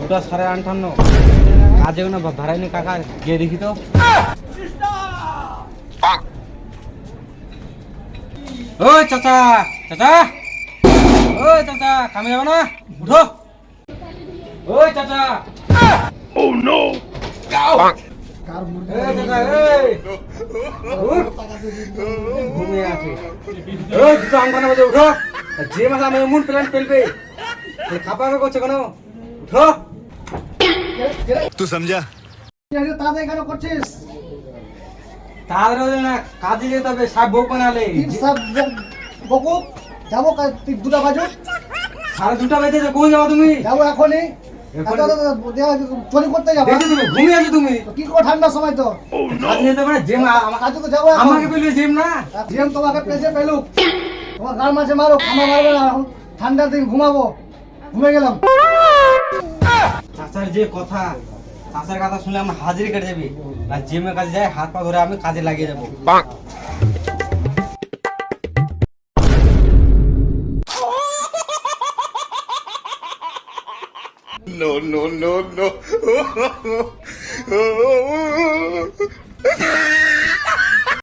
দুটা 58.5 কাজে না ভাড়াইনি কাকা গিয়ে দেখি তো। ওই চাচা চাচা, ওই চাচা কামে যাবো না, উঠো। ওই চাচা, ও নো, ঘুমিয়ে আছে। ওই দুটো আঙ্গানা বাজে, উঠো। যে মাসে আমি এমন প্ল্যান ফেলবে খাপা করছে কেন, উঠো। তুই সমঝা তাদের কেন করছিস? তাহলে না কাজে যেতে হবে, সব বউ বানালে সব বকু যাবো দুটা বাজুক, 2:30 বেজে কোন যাবো তুমি? যাবো এখনই। চুরি করতে যাবো, তুমি ঘুমিয়ে আছো তুমি, কি করে ঠান্ডার সময় তো কাজে যেতে পারে। জিম কাজে তো যাবো, আমাকে বলবে জিম না, জিম তোমাকে পেছে পেলুক, তোমার গাল মাঝে মারো, আমার মারবে না। এখন ঠান্ডার দিন ঘুমাবো, ঘুমে গেলাম। চাচার যে কথা, চাচার কথা শুনলে আমার হাজিরি কেটে যাবে। আর জিমে কাজে যায়, হাত পা ধরে আমি কাজে লাগিয়ে যাবো। No, no, no, no.